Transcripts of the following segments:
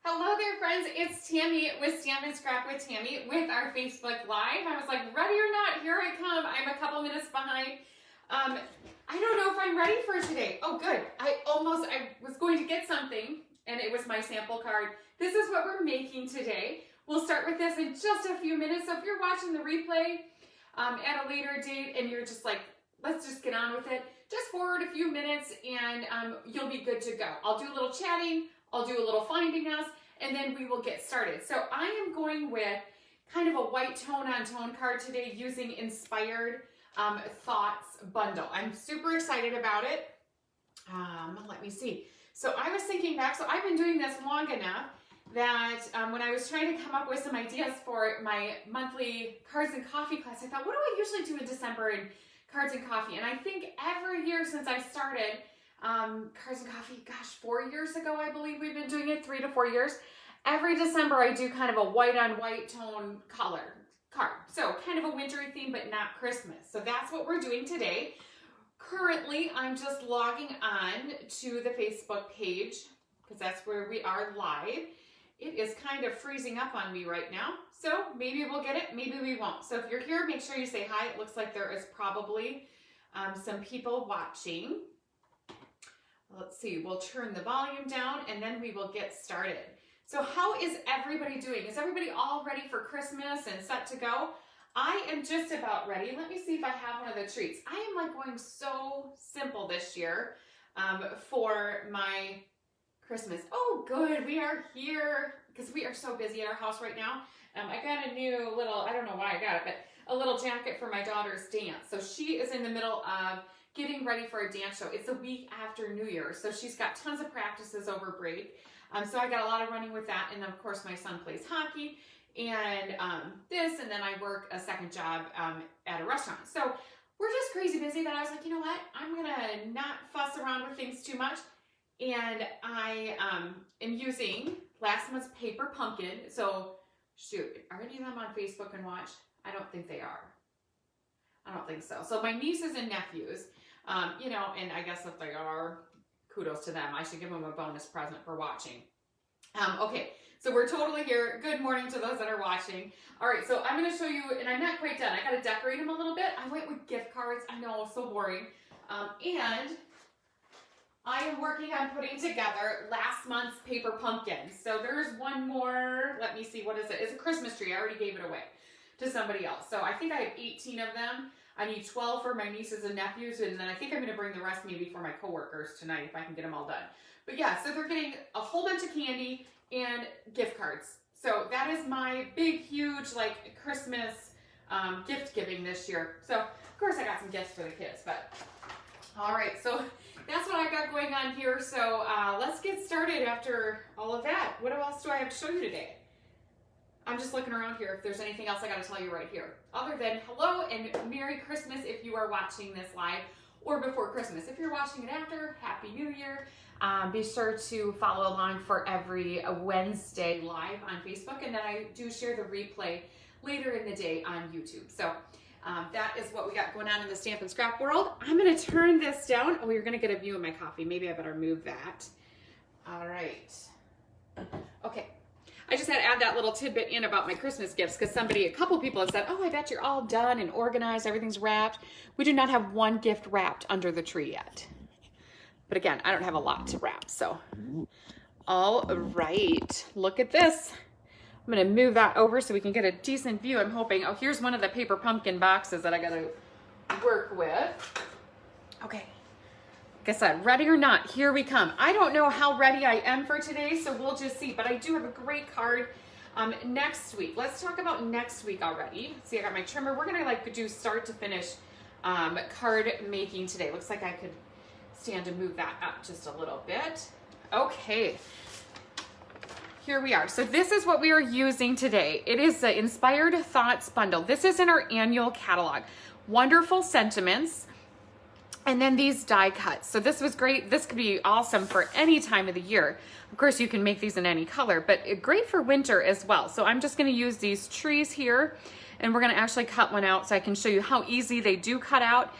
Hello there, friends. It's Tammy with Stamp and Scrap with Tammy with our Facebook Live. I was like, ready or not, here I come. I'm a couple minutes behind. I don't know if I'm ready for today. Oh, good. I was going to get something, and it was my sample card. This is what we're making today. We'll start with this in just a few minutes. So if you're watching the replay at a later date and you're just like, let's just get on with it, just forward a few minutes and you'll be good to go. I'll do a little chatting. I'll do a little finding us, and then we will get started. So I am going with kind of a white tone-on-tone card today using Inspired Thoughts Bundle. I'm super excited about it. Let me see. So I was thinking back, so I've been doing this long enough that when I was trying to come up with some ideas for my monthly Cards and Coffee class, I thought, what do I usually do in December in Cards and Coffee? And I think every year since I started, Cards and Coffee, gosh, 4 years ago, I believe we've been doing it, 3 to 4 years. Every December, I do kind of a white on white tone color card. So kind of a wintry theme, but not Christmas. So that's what we're doing today. Currently, I'm just logging on to the Facebook page because that's where we are live. It is kind of freezing up on me right now. So maybe we'll get it, maybe we won't. So if you're here, make sure you say hi. It looks like there is probably some people watching. Let's see, we'll turn the volume down and then we will get started. So how is everybody doing? Is everybody all ready for Christmas and set to go? I am just about ready. Let me see if I have one of the treats. I am like going so simple this year for my Christmas. Oh, good, we are here because we are so busy at our house right now. I got a new little, I don't know why I got it, but a little jacket for my daughter's dance. So she is in the middle of getting ready for a dance show. It's a week after New Year, so she's got tons of practices over break. So I got a lot of running with that, and then of course my son plays hockey, and this, and then I work a second job at a restaurant. So we're just crazy busy that I was like, you know what, I'm gonna not fuss around with things too much, and I am using last month's paper pumpkin. So shoot, are any of them on Facebook and watch? I don't think they are. I don't think so. So my nieces and nephews, you know, and I guess if they are, kudos to them. I should give them a bonus present for watching. Okay, so we're totally here. Good morning to those that are watching. All right, so I'm going to show you, and I'm not quite done. I got to decorate them a little bit. I went with gift cards. I know, so boring. And I am working on putting together last month's paper pumpkin. So there's one more. Let me see, what is it? It's a Christmas tree. I already gave it away to somebody else. So I think I have 18 of them. I need 12 for my nieces and nephews, and then I think I'm going to bring the rest maybe for my coworkers tonight if I can get them all done. But yeah, so they're getting a whole bunch of candy and gift cards. So that is my big, huge, like, Christmas gift giving this year. So, of course, I got some gifts for the kids, but all right. So that's what I got going on here. So let's get started after all of that. What else do I have to show you today? I'm just looking around here if there's anything else I got to tell you right here. Other than hello and Merry Christmas if you are watching this live or before Christmas. If you're watching it after, Happy New Year. Be sure to follow along for every Wednesday live on Facebook. And then I do share the replay later in the day on YouTube. So that is what we got going on in the Stamp and Scrap world. I'm going to turn this down. Oh, you're going to get a view of my coffee. Maybe I better move that. All right. Okay. I just had to add that little tidbit in about my Christmas gifts because a couple people have said, oh, I bet you're all done and organized, everything's wrapped. We do not have one gift wrapped under the tree yet. But again, I don't have a lot to wrap, so. All right, look at this. I'm gonna move that over so we can get a decent view, I'm hoping. Oh, here's one of the paper pumpkin boxes that I gotta work with. Okay. Like I said, ready or not, here we come. I don't know how ready I am for today, so we'll just see. But I do have a great card next week. Let's talk about next week already. See, I got my trimmer. We're gonna like do start to finish card making today. Looks like I could stand to move that up just a little bit. Okay, here we are. So this is what we are using today. It is the Inspired Thoughts Bundle. This is in our annual catalog. Wonderful sentiments. And then these die cuts. So this was great. This could be awesome for any time of the year. Of course, you can make these in any color, but great for winter as well. So I'm just going to use these trees here, and we're going to actually cut one out so I can show you how easy they do cut out.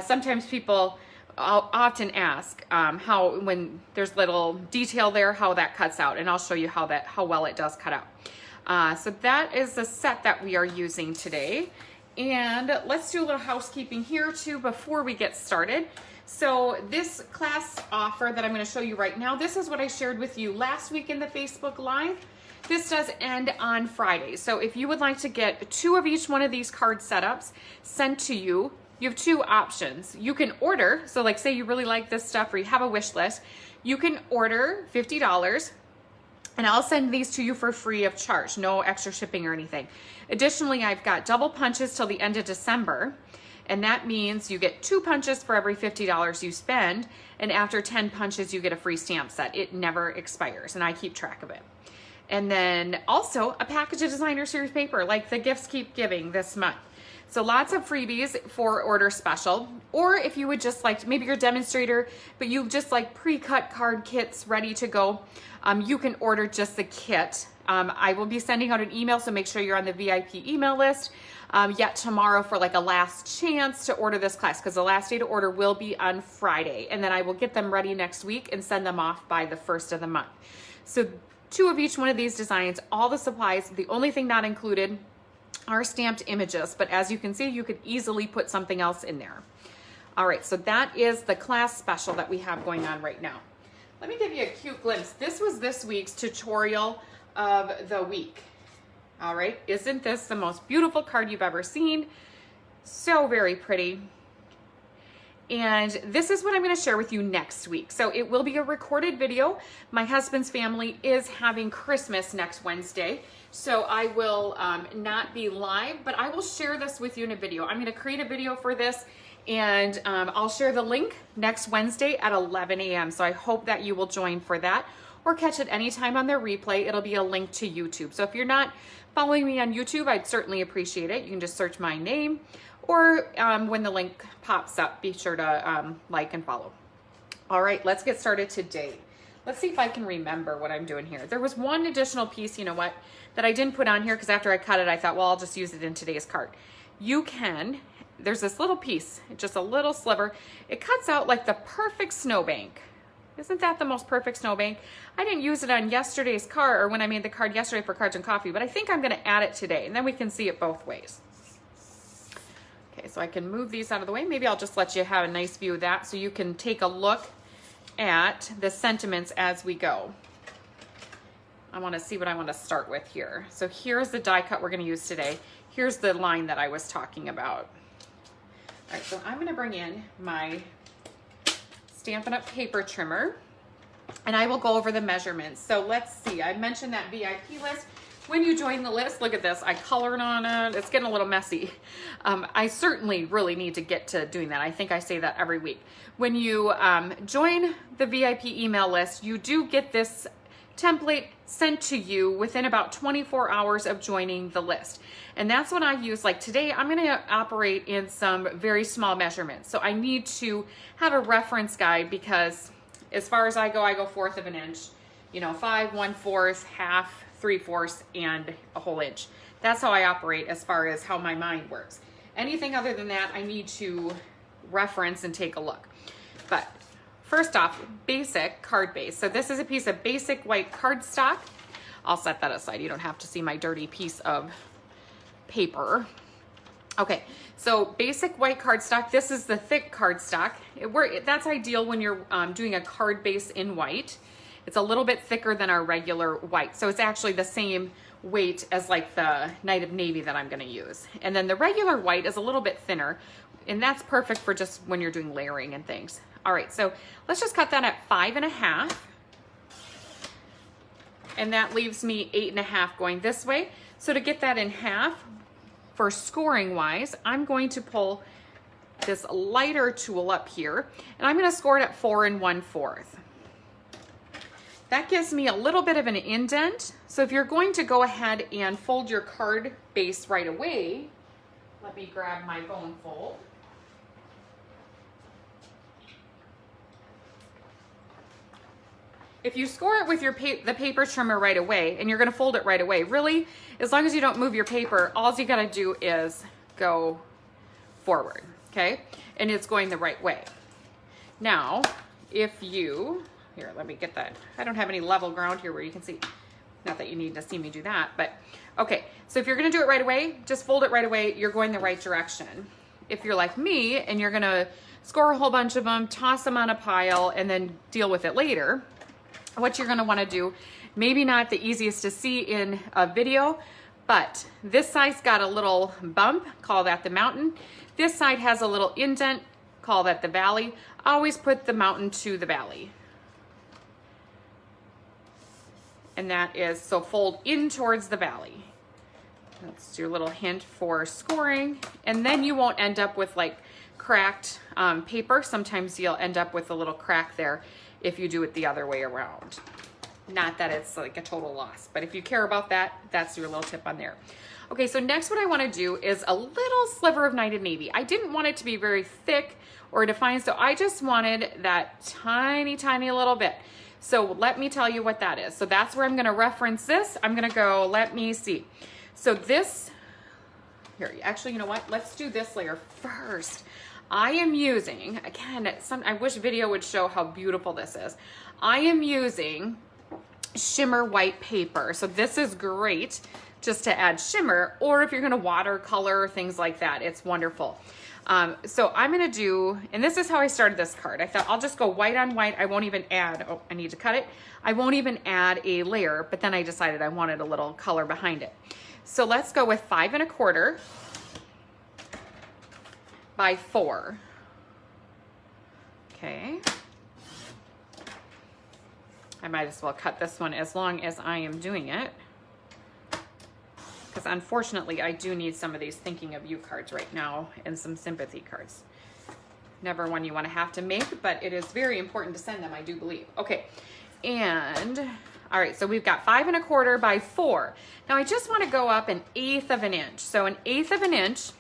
Sometimes people often ask how, when there's little detail there, how that cuts out, and I'll show you how well it does cut out. So that is the set that we are using today. And let's do a little housekeeping here too before we get started. So this class offer that I'm going to show you right now, this is what I shared with you last week in the Facebook Live. This does end on Friday. So if you would like to get 2 of each one of these card setups sent to you, you have 2 options. You can order, so like say you really like this stuff or you have a wish list, you can order $50 and I'll send these to you for free of charge, no extra shipping or anything. Additionally, I've got double punches till the end of December, and that means you get 2 punches for every $50 you spend, and after 10 punches you get a free stamp set. It never expires, and I keep track of it. And then also a package of designer series paper, like the gifts keep giving this month. So lots of freebies for order special, or if you would just like, maybe you're a demonstrator, but you just like pre-cut card kits ready to go, you can order just the kit. I will be sending out an email, so make sure you're on the VIP email list yet tomorrow for like a last chance to order this class, because the last day to order will be on Friday, and then I will get them ready next week and send them off by the 1st of the month. So 2 of each one of these designs, all the supplies. The only thing not included are stamped images, but as you can see, you could easily put something else in there. All right, so that is the class special that we have going on right now. Let me give you a cute glimpse. This was this week's tutorial of the week. All right, isn't this the most beautiful card you've ever seen? So very pretty. And this is what I'm going to share with you next week. So it will be a recorded video. My husband's family is having Christmas next Wednesday, so I will not be live, but I will share this with you in a video. I'm going to create a video for this, and I'll share the link next Wednesday at 11 a.m. So I hope that you will join for that, or catch it anytime on their replay. It'll be a link to YouTube. So if you're not following me on YouTube, I'd certainly appreciate it. You can just search my name, or when the link pops up, be sure to like and follow. All right, let's get started today. Let's see if I can remember what I'm doing here. There was one additional piece, you know what, that I didn't put on here, because after I cut it, I thought, well, I'll just use it in today's card. You can, there's this little piece, just a little sliver. It cuts out like the perfect snowbank. Isn't that the most perfect snowbank? I didn't use it on yesterday's card, or when I made the card yesterday for Cards and Coffee, but I think I'm gonna add it today, and then we can see it both ways. Okay, so I can move these out of the way. Maybe I'll just let you have a nice view of that so you can take a look at the sentiments as we go. I want to see what I want to start with here. So here's the die cut we're going to use today. Here's the line that I was talking about. All right, so I'm going to bring in my Stampin' Up! Paper trimmer, and I will go over the measurements. So let's see. I mentioned that VIP list. When you join the list, look at this, I colored on it. It's getting a little messy. I certainly really need to get to doing that. I think I say that every week. When you join the VIP email list, you do get this template sent to you within about 24 hours of joining the list. And that's what I use. Like today, I'm gonna operate in some very small measurements. So I need to have a reference guide, because as far as I go 1/4 of an inch, you know, 5, 1/4, half, 3/4, and a whole inch. That's how I operate as far as how my mind works. Anything other than that, I need to reference and take a look. But first off, basic card base. So this is a piece of basic white cardstock. I'll set that aside. You don't have to see my dirty piece of paper. Okay, so basic white cardstock. This is the thick cardstock. That's ideal when you're doing a card base in white. It's a little bit thicker than our regular white. So it's actually the same weight as like the Night of Navy that I'm gonna use. And then the regular white is a little bit thinner, and that's perfect for just when you're doing layering and things. All right, so let's just cut that at 5 1/2. And that leaves me 8 1/2 going this way. So to get that in half, for scoring wise, I'm going to pull this lighter tool up here, and I'm gonna score it at 4 1/4. That gives me a little bit of an indent. So if you're going to go ahead and fold your card base right away, let me grab my bone fold. If you score it with the paper trimmer right away, and you're gonna fold it right away, really, as long as you don't move your paper, all you gotta do is go forward, okay? And it's going the right way. Now, if you, here, let me get that. I don't have any level ground here where you can see. Not that you need to see me do that, but okay. So if you're gonna do it right away, just fold it right away. You're going the right direction. If you're like me and you're gonna score a whole bunch of them, toss them on a pile, and then deal with it later, what you're gonna wanna do, maybe not the easiest to see in a video, but this side's got a little bump, call that the mountain. This side has a little indent, call that the valley. Always put the mountain to the valley. And that is, so fold in towards the valley. That's your little hint for scoring. And then you won't end up with like cracked paper. Sometimes you'll end up with a little crack there if you do it the other way around. Not that it's like a total loss, but if you care about that, that's your little tip on there. Okay, so next what I wanna do is a little sliver of Knighted Navy. I didn't want it to be very thick or defined, so I just wanted that tiny, tiny little bit. So let me tell you what that is. So that's where I'm gonna reference this. I'm gonna go, let me see. So this, here, actually, you know what? Let's do this layer first. I am using, again, I wish video would show how beautiful this is. I am using Shimmer White paper. So this is great just to add shimmer, or if you're gonna watercolor, things like that, it's wonderful. So I'm gonna do, and this is how I started this card. I thought I'll just go white on white. I won't even add, oh, I need to cut it. I won't even add a layer, but then I decided I wanted a little color behind it. So let's go with 5 1/4 by 4. Okay. I might as well cut this one as long as I am doing it, because unfortunately I do need some of these thinking of you cards right now and some sympathy cards. Never one you want to have to make, but it is very important to send them, I do believe. Okay, and all right, so we've got 5 1/4 by 4. Now I just want to go up 1/8 of an inch. So 1/8 of an inch,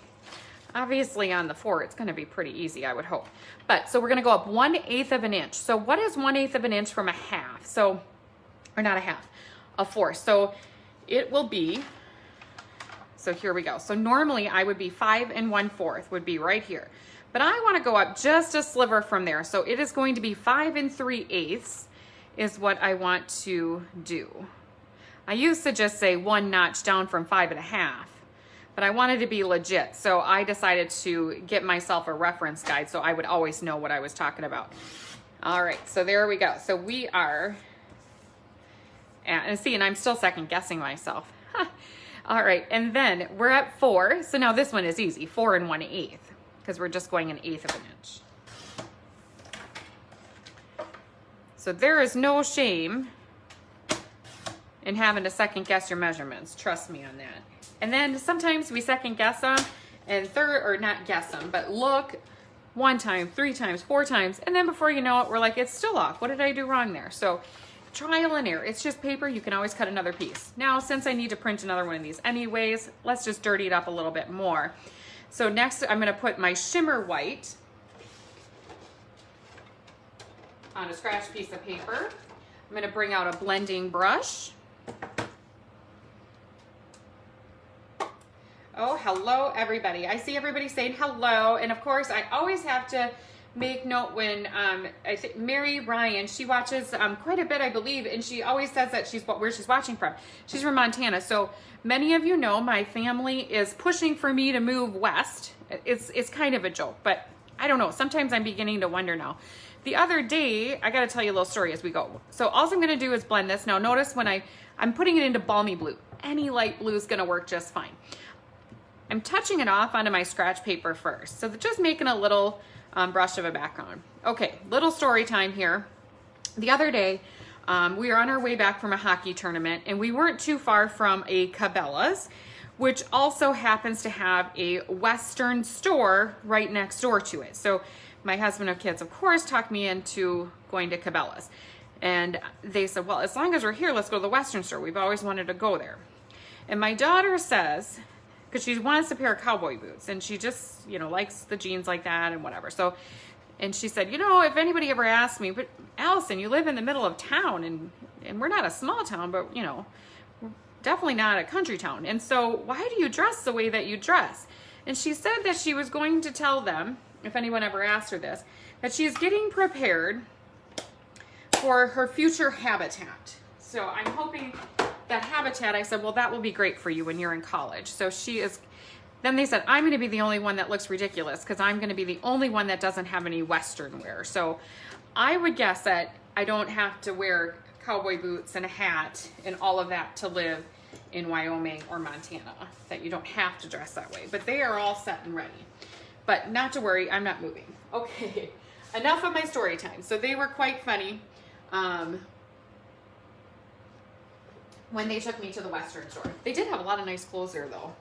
obviously on the 4, it's going to be pretty easy, I would hope. But so we're going to go up 1/8 of an inch. So what is 1/8 of an inch from a half? So, or not a half, a 4. So it will be, so here we go. So normally I would be 5 1/4 would be right here. But I want to go up just a sliver from there. So it is going to be 5 3/8 is what I want to do. I used to just say 1 notch down from 5 1/2. But I wanted to be legit, so I decided to get myself a reference guide so I would always know what I was talking about. All right, so there we go. So we are, and see, and I'm still second guessing myself. All right, and then we're at 4. So now this one is easy, 4 1/8, because we're just going 1/8 of an inch. So there is no shame in having to second guess your measurements. Trust me on that. And then sometimes we second guess them and or not guess them, but look 1 time, 3 times, 4 times. And then before you know it, we're like, it's still off. What did I do wrong there? So trial and error. It's just paper. You can always cut another piece. Now, since I need to print another one of these anyways, let's just dirty it up a little bit more. So next I'm going to put my Shimmer White on a scratch piece of paper. I'm going to bring out a blending brush. Oh, hello, everybody. I see everybody saying hello. And of course, I always have to make note when I think Mary Ryan, she watches quite a bit, I believe, and she always says that where she's watching from. She's from Montana. So many of you know my family is pushing for me to move west. It's kind of a joke, but I don't know. Sometimes I'm beginning to wonder now. The other day, I got to tell you a little story as we go. So all I'm going to do is blend this. Now notice when I'm putting it into balmy blue. Any light blue is going to work just fine. I'm touching it off onto my scratch paper first. So just making a little brush of a background. Okay, little story time here. The other day, we were on our way back from a hockey tournament and we weren't too far from a Cabela's, which also happens to have a Western store right next door to it. So my husband and kids, of course, talked me into going to Cabela's. And they said, well, as long as we're here, let's go to the Western store. We've always wanted to go there. And my daughter says, because she wants a pair of cowboy boots and she just, likes the jeans like that and whatever. So, and she said, if anybody ever asks me, but Allison, you live in the middle of town and we're not a small town, but we're definitely not a country town. And so why do you dress the way that you dress? And she said that she was going to tell them, if anyone ever asked her this, that she's getting prepared for her future habitat. So I'm hoping that habitat, I said, well, that will be great for you when you're in college. So she is, then they said, I'm gonna be the only one that looks ridiculous because I'm gonna be the only one that doesn't have any Western wear. So I would guess that I don't have to wear cowboy boots and a hat and all of that to live in Wyoming or Montana, that you don't have to dress that way. But they are all set and ready. But not to worry, I'm not moving. Okay, enough of my story time. So they were quite funny when they took me to the Western store. They did have a lot of nice clothes there though.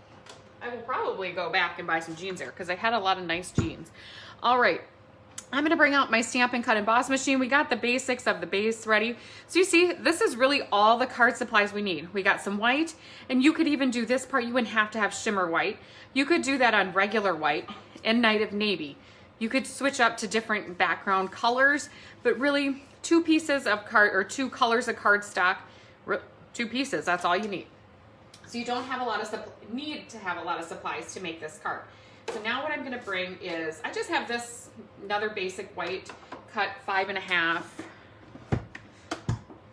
I will probably go back and buy some jeans there because they had a lot of nice jeans. All right, I'm gonna bring out my Stampin' Cut Emboss machine. We got the basics of the base ready. So you see, this is really all the card supplies we need. We got some white, and you could even do this part. You wouldn't have to have Shimmer White. You could do that on regular white and Night of Navy. You could switch up to different background colors, but really 2 pieces of card, or 2 colors of cardstock, 2 pieces, that's all you need. So you don't have a lot of need to have a lot of supplies to make this card. So now what I'm gonna bring is, I just have this, another basic white, cut 5.5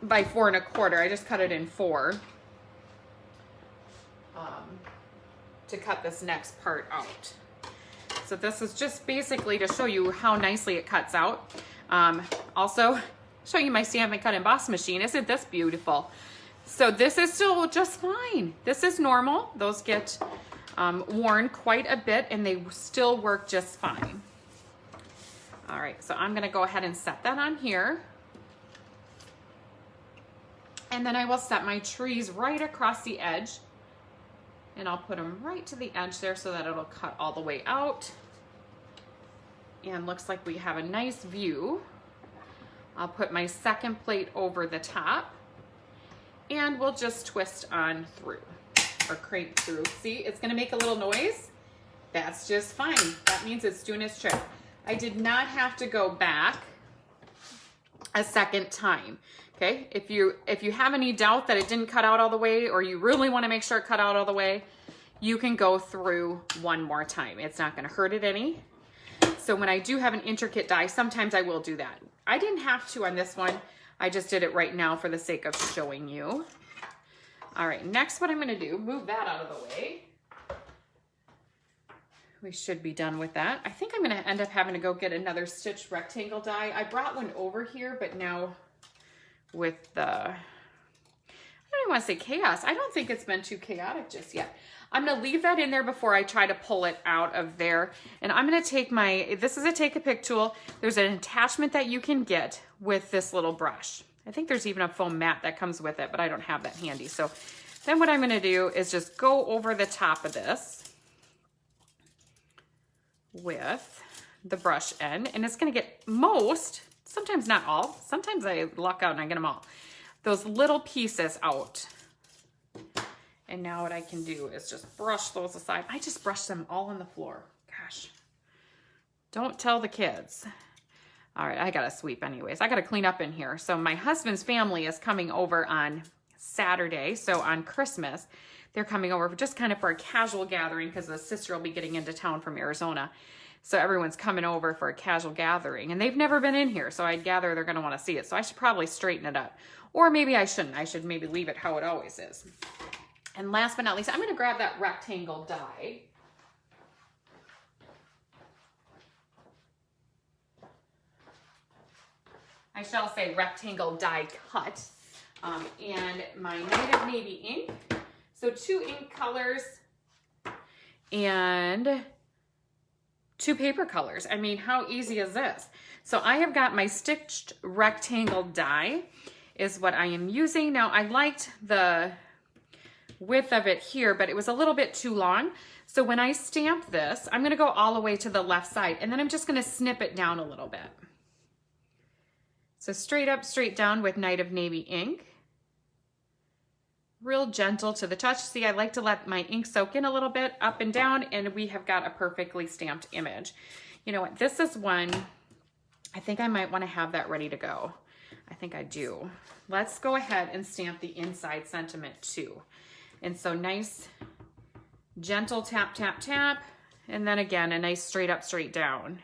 by 4 1/4. I just cut it in 4 to cut this next part out. So this is just basically to show you how nicely it cuts out. Also, show you my Stampin' Cut Emboss machine. Isn't this beautiful? So this is still just fine. This is normal. Those get worn quite a bit and they still work just fine. All right, so I'm gonna go ahead and set that on here. And then I will set my trees right across the edge, and I'll put them right to the edge there so that it'll cut all the way out. And looks like we have a nice view. I'll put my second plate over the top, and we'll just twist on through, or crank through. See, it's gonna make a little noise. That's just fine. That means it's doing its trick. I did not have to go back a second time. Okay, if you have any doubt that it didn't cut out all the way, or you really want to make sure it cut out all the way, you can go through one more time. It's not going to hurt it any. So when I do have an intricate die, sometimes I will do that. I didn't have to on this one. I just did it right now for the sake of showing you. All right, next what I'm going to do, move that out of the way. We should be done with that. I think I'm going to end up having to go get another stitch rectangle die. I brought one over here, but now with the, I don't even want to say chaos. I don't think it's been too chaotic just yet. I'm going to leave that in there before I try to pull it out of there. And I'm going to take my, this is a take a pick tool. There's an attachment that you can get with this little brush. I think there's even a foam mat that comes with it, but I don't have that handy. So then what I'm going to do is just go over the top of this with the brush end, and it's going to get most, sometimes not all, sometimes I luck out and I get them all, those little pieces out. And now what I can do is just brush those aside. I just brushed them all on the floor. Gosh, don't tell the kids. All right, I gotta sweep anyways. I gotta clean up in here. So my husband's family is coming over on Saturday. So on Christmas, they're coming over for just kind of for a casual gathering because the sister will be getting into town from Arizona. So everyone's coming over for a casual gathering, and they've never been in here. So I'd gather they're gonna wanna see it. So I should probably straighten it up. Or maybe I shouldn't. I should maybe leave it how it always is. And last but not least, I'm gonna grab that rectangle die. I shall say rectangle die cut. And my Night of Navy ink. So 2 ink colors and 2 paper colors. I mean, how easy is this? So I have got my stitched rectangle die is what I am using. Now I liked the width of it here, but it was a little bit too long. So when I stamp this, I'm gonna go all the way to the left side, and then I'm just gonna snip it down a little bit. So straight up, straight down with Night of Navy ink. Real gentle to the touch. See, I like to let my ink soak in a little bit, up and down, and we have got a perfectly stamped image. You know what, this is one, I think I might wanna have that ready to go. I think I do. Let's go ahead and stamp the inside sentiment too. And so nice, gentle tap, tap, tap, and then again, a nice straight up, straight down.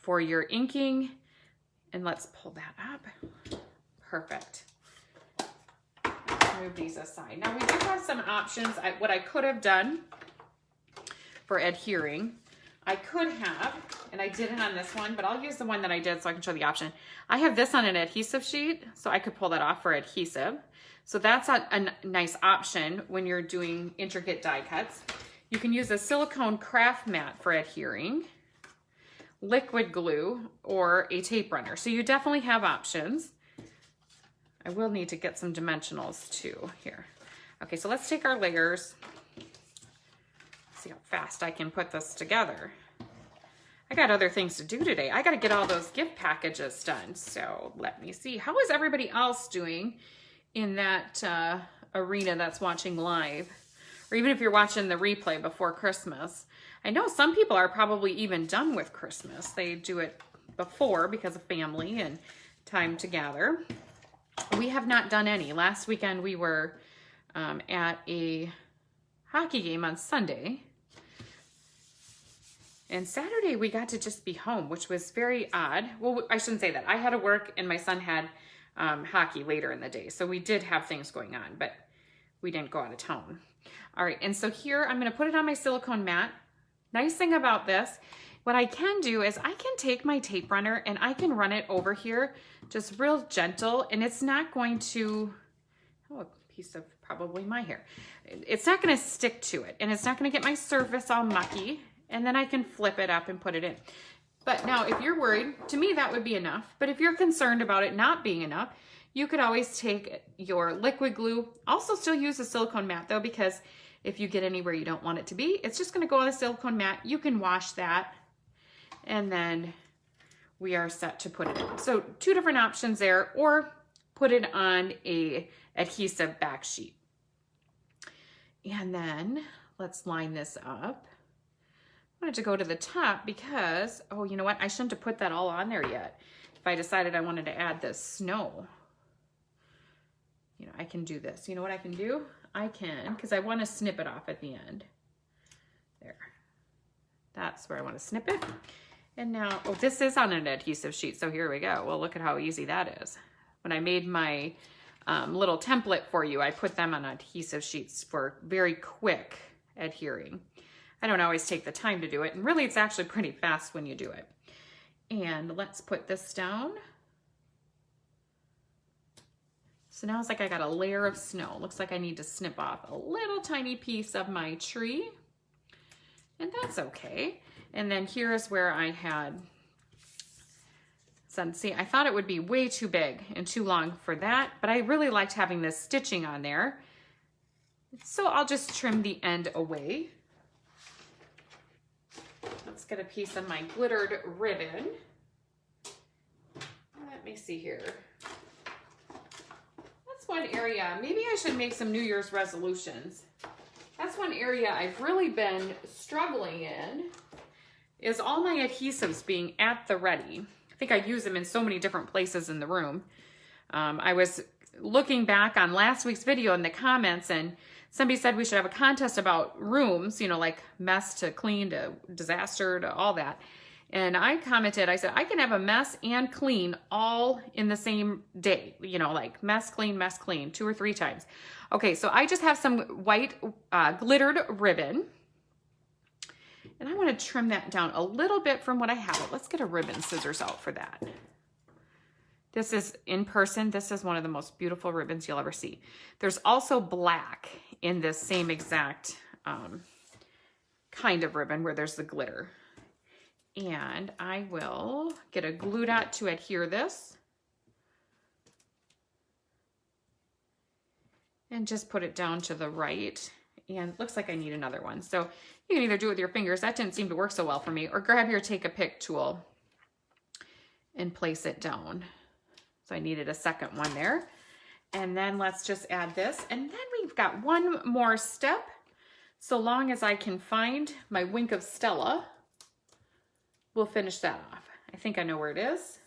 for your inking. And let's pull that up. Perfect. Move these aside. Now we do have some options. What I could have done for adhering, I could have, and I didn't on this one, but I'll use the one that I did so I can show the option. I have this on an adhesive sheet, so I could pull that off for adhesive. So that's a nice option when you're doing intricate die cuts. You can use a silicone craft mat for adhering, liquid glue, or a tape runner. So you definitely have options. I will need to get some dimensionals too here. Okay, so let's take our layers. See how fast I can put this together. I got other things to do today. I got to get all those gift packages done. So let me see. How is everybody else doing in that arena that's watching live? Or even if you're watching the replay before Christmas. I know some people are probably even done with Christmas. They do it before because of family and time to gather. We have not done any. Last weekend we were at a hockey game on Sunday. And Saturday we got to just be home, which was very odd. Well, I shouldn't say that. I had to work and my son had hockey later in the day. So we did have things going on, but we didn't go out of town. All right, and so here I'm gonna put it on my silicone mat. Nice thing about this, what I can do is I can take my tape runner and I can run it over here just real gentle, and it's not going to, oh, a piece of probably my hair. It's not gonna stick to it, and it's not gonna get my surface all mucky, and then I can flip it up and put it in. But now if you're worried, to me that would be enough, but if you're concerned about it not being enough, you could always take your liquid glue. Also still use a silicone mat though, because if you get anywhere you don't want it to be, it's just gonna go on a silicone mat. You can wash that, and then we are set to put it in. So two different options there, or put it on a adhesive back sheet. And then let's line this up. I wanted to go to the top because, oh, you know what? I shouldn't have put that all on there yet. If I decided I wanted to add this snow, you know, I can do this. You know what I can do? I can, because I want to snip it off at the end. There. That's where I want to snip it. And now, oh, this is on an adhesive sheet, so here we go. Well, look at how easy that is. When I made my little template for you, I put them on adhesive sheets for very quick adhering. I don't always take the time to do it, and really it's actually pretty fast when you do it. And let's put this down. So now it's like I got a layer of snow. Looks like I need to snip off a little tiny piece of my tree, and that's okay. And then here is where I had, so see, I thought it would be way too big and too long for that, but I really liked having this stitching on there. So I'll just trim the end away. Let's get a piece of my glittered ribbon. Let me see here. That's one area. Maybe I should make some New Year's resolutions. That's one area I've really been struggling in, is all my adhesives being at the ready. I think I use them in so many different places in the room. I was looking back on last week's video in the comments, and somebody said we should have a contest about rooms, you know, like mess to clean to disaster to all that. And I commented, I said, I can have a mess and clean all in the same day, you know, like mess, clean, 2 or 3 times. Okay, so I just have some white glittered ribbon, and I want to trim that down a little bit from what I have. Let's get a ribbon scissors out for that. This is in person. This is one of the most beautiful ribbons you'll ever see. There's also black in this same exact kind of ribbon where there's the glitter. And I will get a glue dot to adhere this. And just put it down to the right. And it looks like I need another one. So you can either do it with your fingers. That didn't seem to work so well for me. Or grab your take a pick tool and place it down. So I needed a second one there. And then let's just add this. And then we've got one more step. So long as I can find my Wink of Stella, we'll finish that off. I think I know where it is.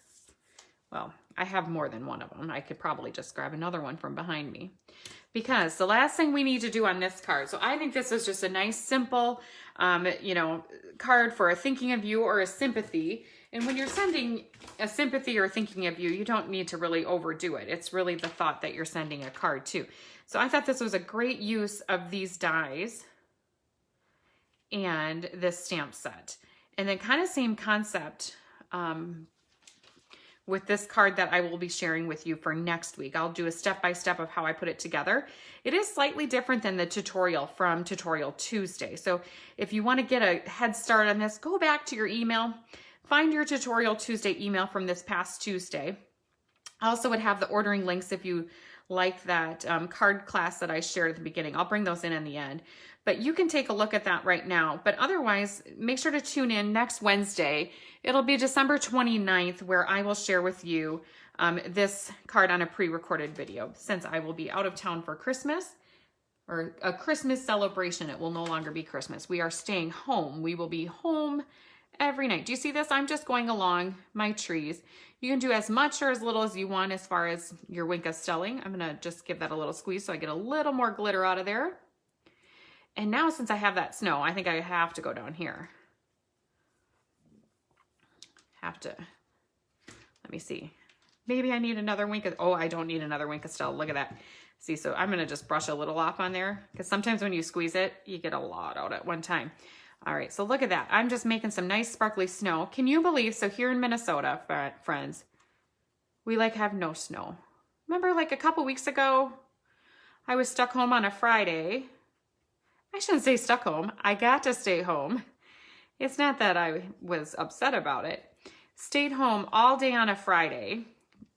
Well, I have more than one of them. I could probably just grab another one from behind me. Because the last thing we need to do on this card, so I think this is just a nice, simple, you know, card for a thinking of you or a sympathy, And when you're sending a sympathy or thinking of you, you don't need to really overdo it. It's really the thought that you're sending a card to. So I thought this was a great use of these dies and this stamp set. And then kind of same concept with this card that I will be sharing with you for next week. I'll do a step-by-step of how I put it together. It is slightly different than the tutorial from Tutorial Tuesday. So if you want to get a head start on this, go back to your email, find your Tutorial Tuesday email from this past Tuesday. I also would have the ordering links if you like that card class that I shared at the beginning. I'll bring those in the end. But you can take a look at that right now. But otherwise, make sure to tune in next Wednesday. It'll be December 29th where I will share with you this card on a pre-recorded video, since I will be out of town for Christmas, or a Christmas celebration. It will no longer be Christmas. We are staying home. We will be home every night. Do you see this? I'm just going along my trees. You can do as much or as little as you want as far as your Wink of Stelling. I'm going to just give that a little squeeze so I get a little more glitter out of there. And now, since I have that snow, I think I have to go down here. Let me see. Maybe I need another Wink of, oh, I don't need another Wink of Stella. Look at that. See, so I'm going to just brush a little off on there, because sometimes when you squeeze it, you get a lot out at one time. All right, so look at that. I'm just making some nice sparkly snow. Can you believe, so here in Minnesota, friends, we like have no snow. Remember like a couple weeks ago, I was stuck home on a Friday. I shouldn't say stuck home. I got to stay home. It's not that I was upset about it. Stayed home all day on a Friday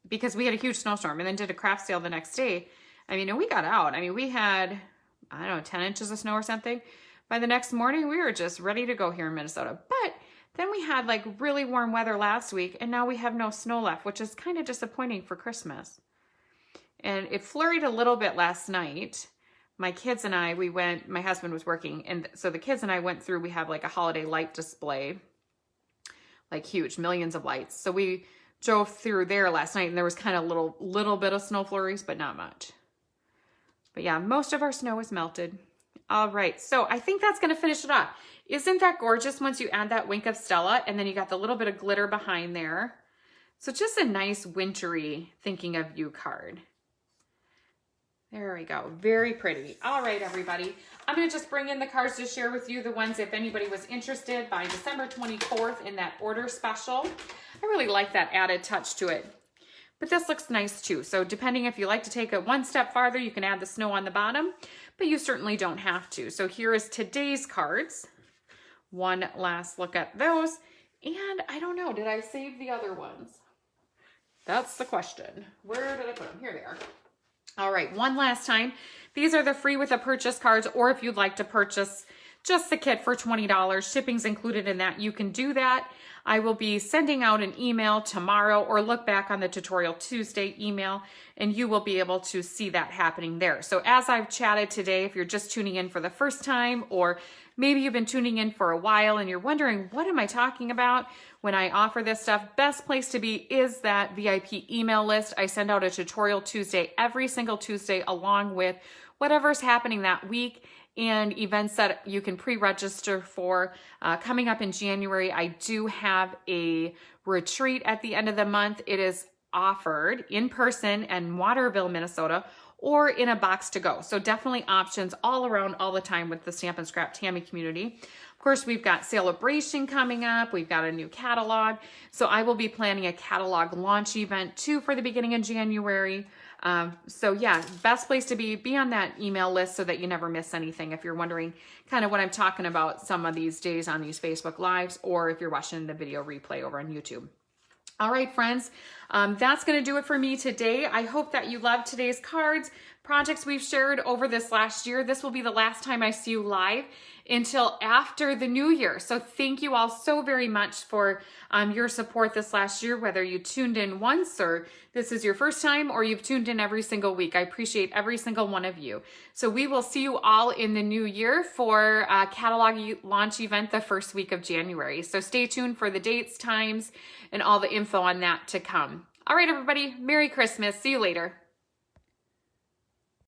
because we had a huge snowstorm, and then did a craft sale the next day. I mean, and we got out. I mean, we had, I don't know, 10 inches of snow or something. By the next morning, we were just ready to go here in Minnesota. But then we had like really warm weather last week, and now we have no snow left, which is kind of disappointing for Christmas. And it flurried a little bit last night. My kids and I, we went, my husband was working, and so the kids and I went through, we have like a holiday light display, like huge, millions of lights. So we drove through there last night, and there was kind of little bit of snow flurries, but not much. But yeah, most of our snow is melted. All right, so I think that's gonna finish it off. Isn't that gorgeous once you add that Wink of Stella, and then you got the little bit of glitter behind there? So just a nice wintry thinking of you card. There we go, very pretty. All right, everybody. I'm gonna just bring in the cards to share with you, the ones if anybody was interested by December 24th in that order special. I really like that added touch to it. But this looks nice too. So depending if you like to take it one step farther, you can add the snow on the bottom, but you certainly don't have to. So here is today's cards. One last look at those. And I don't know, did I save the other ones? That's the question. Where did I put them? Here they are. All right, one last time. These are the free with a purchase cards, or if you'd like to purchase just the kit for $20, shipping's included in that, you can do that. I will be sending out an email tomorrow, or look back on the Tutorial Tuesday email, and you will be able to see that happening there. So as I've chatted today, if you're just tuning in for the first time, or maybe you've been tuning in for a while and you're wondering, what am I talking about when I offer this stuff? Best place to be is that VIP email list. I send out a Tutorial Tuesday every single Tuesday, along with whatever's happening that week and events that you can pre-register for. Coming up in January, I do have a retreat at the end of the month. It is offered in person in Waterville, Minnesota, or in a box to go. So definitely options all around all the time with the Stampin' Scrap Tammy community. Of course, we've got Celebration coming up. We've got a new catalog. So I will be planning a catalog launch event too for the beginning of January. So yeah, best place to be on that email list so that you never miss anything. If you're wondering kind of what I'm talking about some of these days on these Facebook Lives, or if you're watching the video replay over on YouTube. All right, friends, that's going to do it for me today. I hope that you loved today's cards, projects we've shared over this last year. This will be the last time I see you live until after the new year. So thank you all so very much for your support this last year, whether you tuned in once or this is your first time, or you've tuned in every single week. I appreciate every single one of you. So we will see you all in the new year for a catalog launch event the first week of January. So stay tuned for the dates, times, and all the info on that to come. All right, everybody, Merry Christmas. See you later.